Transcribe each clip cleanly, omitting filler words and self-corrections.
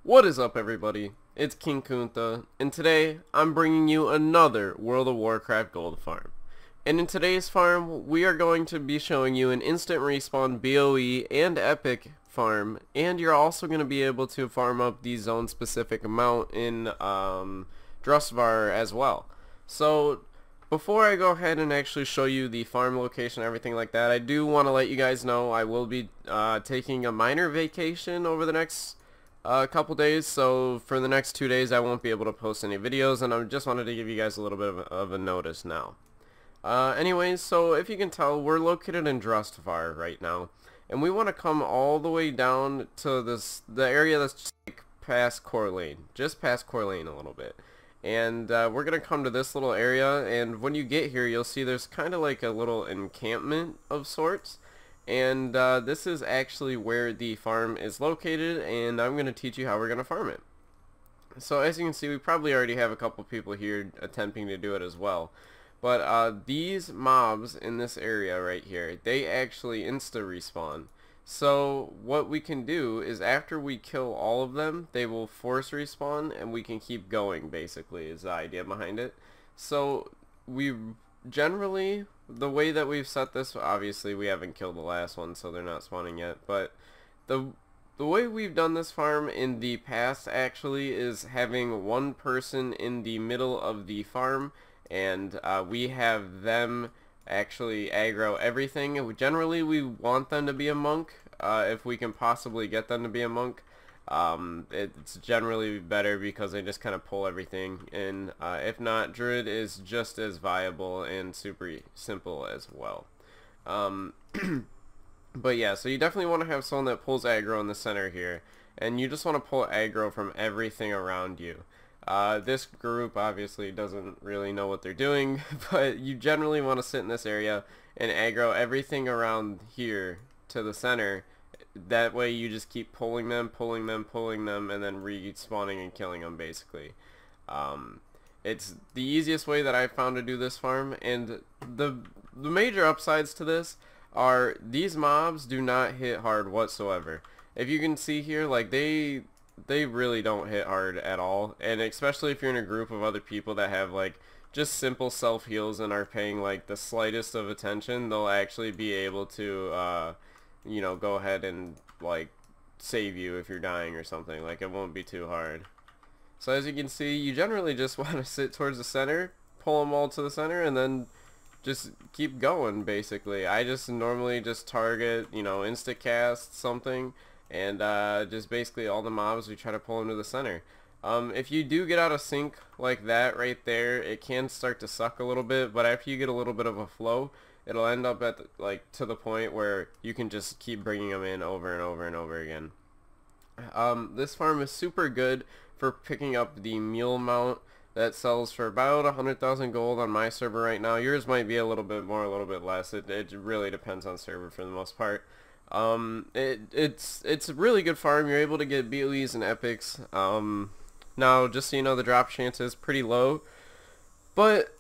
What is up, everybody? It's King Kuntha, and today I'm bringing you another World of Warcraft gold farm. And in today's farm, we are going to be showing you an instant respawn BOE and epic farm, and you're also going to be able to farm up the zone specific amount in Drustvar as well. So before I go ahead and actually show you the farm location and everything like that, I do want to let you guys know I will be taking a minor vacation over the next couple days, so for the next 2 days I won't be able to post any videos, and I just wanted to give you guys a little bit of a notice now. Anyways, so if you can tell, we're located in Drustvar right now, and we want to come all the way down to the area that's just like past Core Lane, just past Core Lane a little bit. And we're going to come to this little area, and when you get here you'll see there's kind of like a little encampment of sorts. And this is actually where the farm is located, and I'm going to teach you how we're going to farm it. So as you can see, we probably already have a couple people here attempting to do it as well. But these mobs in this area right here, they actually insta-respawn. So what we can do is after we kill all of them, they will force respawn, and we can keep going, basically, is the idea behind it. So we generally, the way that we've set this, obviously we haven't killed the last one, so they're not spawning yet, but the way we've done this farm in the past actually is having one person in the middle of the farm, and we have them actually aggro everything. Generally we want them to be a monk, if we can possibly get them to be a monk. It's generally better because they just kind of pull everything in. If not, Druid is just as viable and super simple as well. But yeah, so you definitely want to have someone that pulls aggro in the center here, and you just want to pull aggro from everything around you. This group obviously doesn't really know what they're doing, but you generally want to sit in this area and aggro everything around here to the center. That way you just keep pulling them, and then respawning and killing them, basically. It's the easiest way that I've found to do this farm, and the major upsides to this are these mobs do not hit hard whatsoever. If you can see here, like they really don't hit hard at all, and especially if you're in a group of other people that have like just simple self heals and are paying like the slightest of attention, they'll actually be able to you know, go ahead and like save you if you're dying or something. Like, it won't be too hard. So as you can see, you generally just want to sit towards the center, pull them all to the center, and then just keep going, basically. I just normally just target, you know, insta cast something, and just basically all the mobs we try to pull them to the center. If you do get out of sync like that right there, it can start to suck a little bit, but after you get a little bit of a flow, it'll end up at like to the point where you can just keep bringing them in over and over and over again. This farm is super good for picking up the mule mount that sells for about 100,000 gold on my server right now. Yours might be a little bit more, a little bit less. It really depends on server for the most part. It's a really good farm. You're able to get BOEs and epics. Now, just so you know, the drop chance is pretty low, but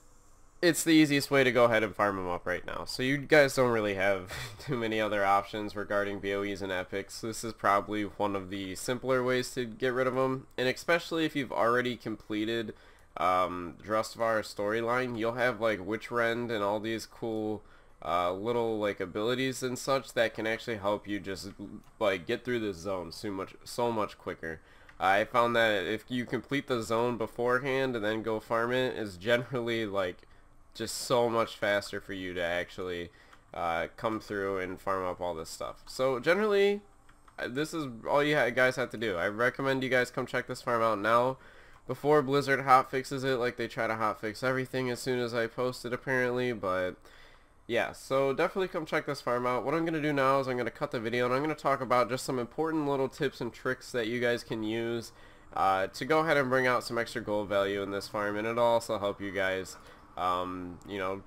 it's the easiest way to go ahead and farm them up right now. So you guys don't really have too many other options regarding BOEs and epics. This is probably one of the simpler ways to get rid of them, and especially if you've already completed Drustvar storyline, you'll have like Witch Rend and all these cool little like abilities and such that can actually help you just like get through this zone so much quicker. I found that if you complete the zone beforehand and then go farm it, is generally like just so much faster for you to actually come through and farm up all this stuff. So generally, this is all you guys have to do. I recommend you guys come check this farm out now before Blizzard hotfixes it, like they try to hotfix everything as soon as I post it apparently. But yeah, so definitely come check this farm out. What I'm going to do now is I'm going to cut the video, and I'm going to talk about just some important little tips and tricks that you guys can use to go ahead and bring out some extra gold value in this farm, and it'll also help you guys you know,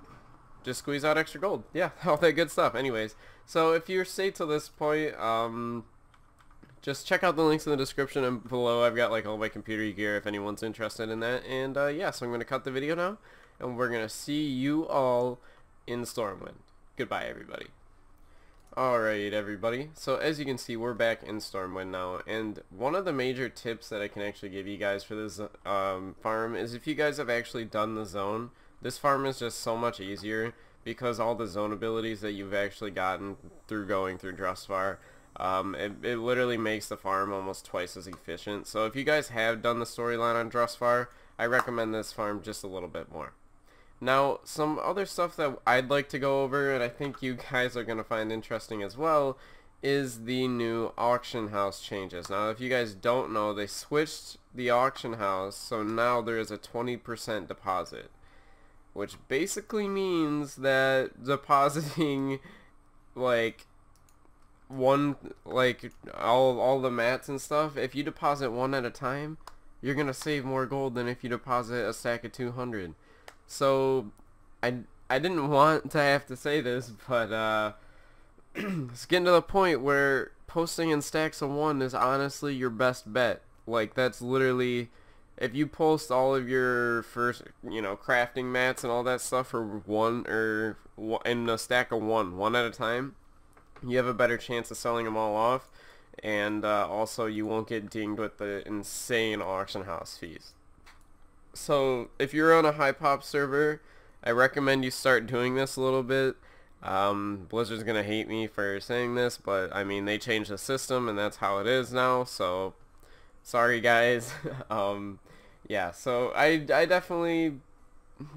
just squeeze out extra gold. Yeah, all that good stuff. Anyways, so if you're stayed to this point, just check out the links in the description and below. I've got like all my computer gear if anyone's interested in that. And yeah, so I'm going to cut the video now, and we're going to see you all in Stormwind. Goodbye, everybody. Alright everybody, so as you can see we're back in Stormwind now, and one of the major tips that I can actually give you guys for this farm is if you guys have actually done the zone, this farm is just so much easier because all the zone abilities that you've actually gotten through going through Drustvar, it literally makes the farm almost twice as efficient. So if you guys have done the storyline on Drustvar, I recommend this farm just a little bit more. Now, some other stuff that I'd like to go over, and I think you guys are going to find interesting as well, is the new auction house changes. Now, if you guys don't know, they switched the auction house, so now there is a 20% deposit, which basically means that depositing, like, all the mats and stuff, if you deposit one at a time, you're going to save more gold than if you deposit a stack of 200. So, I didn't want to have to say this, but it's getting to the point where posting in stacks of 1 is honestly your best bet. Like, that's literally, if you post all of your first, crafting mats and all that stuff for 1 or in a stack of 1 at a time, you have a better chance of selling them all off, and also you won't get dinged with the insane auction house fees. So if you're on a high pop server, I recommend you start doing this a little bit. Blizzard's gonna hate me for saying this, but I mean, they changed the system and that's how it is now, so sorry guys. Yeah, so I definitely,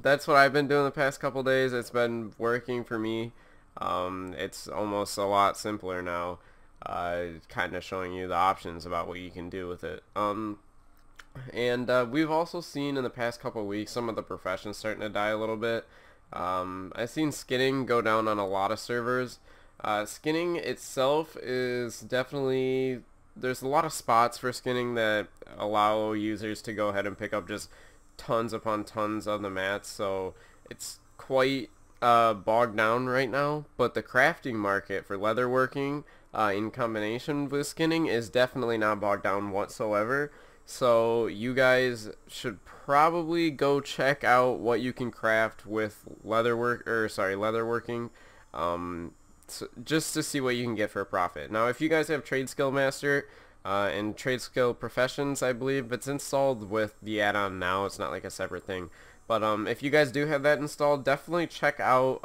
that's what I've been doing the past couple days. It's been working for me. It's almost a lot simpler now, kind of showing you the options about what you can do with it. And we've also seen in the past couple of weeks some of the professions starting to die a little bit. I've seen skinning go down on a lot of servers. Skinning itself is definitely, there's a lot of spots for skinning that allow users to go ahead and pick up just tons upon tons of the mats, so it's quite bogged down right now. But the crafting market for leatherworking in combination with skinning is definitely not bogged down whatsoever. So you guys should probably go check out what you can craft with leatherworking, so just to see what you can get for a profit. Now, if you guys have Trade Skill Master and Trade Skill Professions, I believe it's installed with the add-on now. It's not like a separate thing. But if you guys do have that installed, definitely check out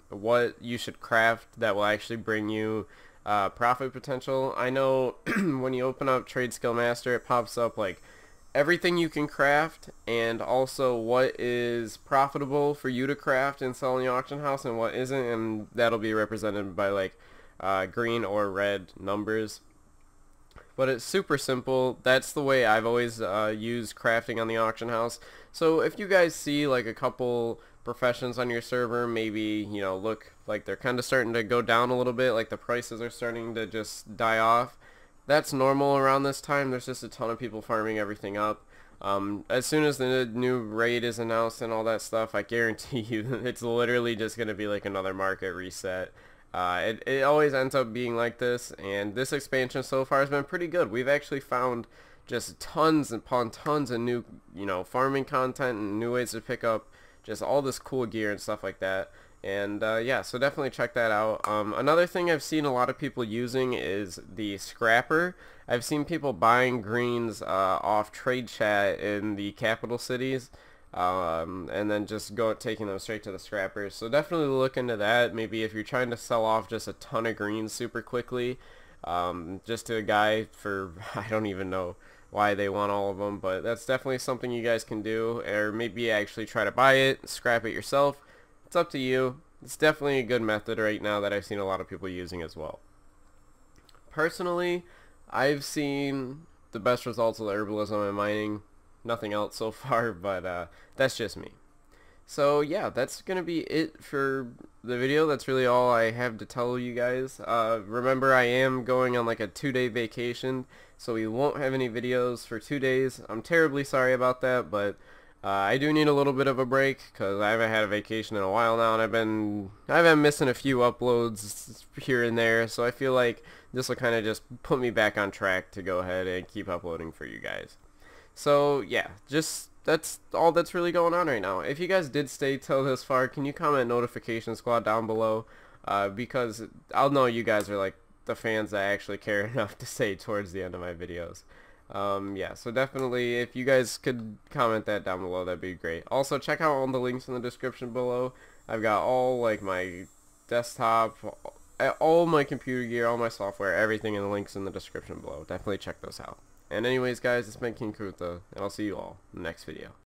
what you should craft that will actually bring you profit potential. I know when you open up Trade Skill Master, it pops up like everything you can craft and also what is profitable for you to craft and sell in the auction house and what isn't, and that'll be represented by like green or red numbers. But it's super simple. That's the way I've always used crafting on the auction house. So if you guys see like a couple professions on your server, maybe, look like they're kind of starting to go down a little bit, like the prices are starting to just die off, that's normal around this time. There's just a ton of people farming everything up. As soon as the new raid is announced and all that stuff, I guarantee you it's literally just going to be like another market reset. It always ends up being like this, and this expansion so far has been pretty good. We've actually found just tons upon tons of new, farming content and new ways to pick up just all this cool gear and stuff like that. And yeah, so definitely check that out. Another thing I've seen a lot of people using is the scrapper. I've seen people buying greens off trade chat in the capital cities, and then just taking them straight to the scrappers. So definitely look into that. Maybe if you're trying to sell off just a ton of greens super quickly, just to a guy for, I don't even know why they want all of them, but that's definitely something you guys can do. Or maybe actually try to buy it, scrap it yourself. It's up to you. It's definitely a good method right now that I've seen a lot of people using as well. Personally, I've seen the best results of the herbalism and mining. Nothing else so far, but that's just me. So yeah, that's gonna be it for the video. That's really all I have to tell you guys. Remember, I am going on like a 2-day vacation, so we won't have any videos for 2 days. I'm terribly sorry about that, but I do need a little bit of a break because I haven't had a vacation in a while now, and I've been missing a few uploads here and there. So I feel like this will kind of just put me back on track to go ahead and keep uploading for you guys. So yeah, that's all that's really going on right now. If you guys did stay till this far, can you comment notification squad down below? because I'll know you guys are like the fans that actually care enough to say towards the end of my videos. Yeah, so definitely if you guys could comment that down below, that'd be great. Also, check out all the links in the description below. I've got all like my desktop, all my computer gear, all my software, everything in the links in the description below. Definitely check those out. And anyways guys, it's been King Kuntha, and I'll see you all in the next video.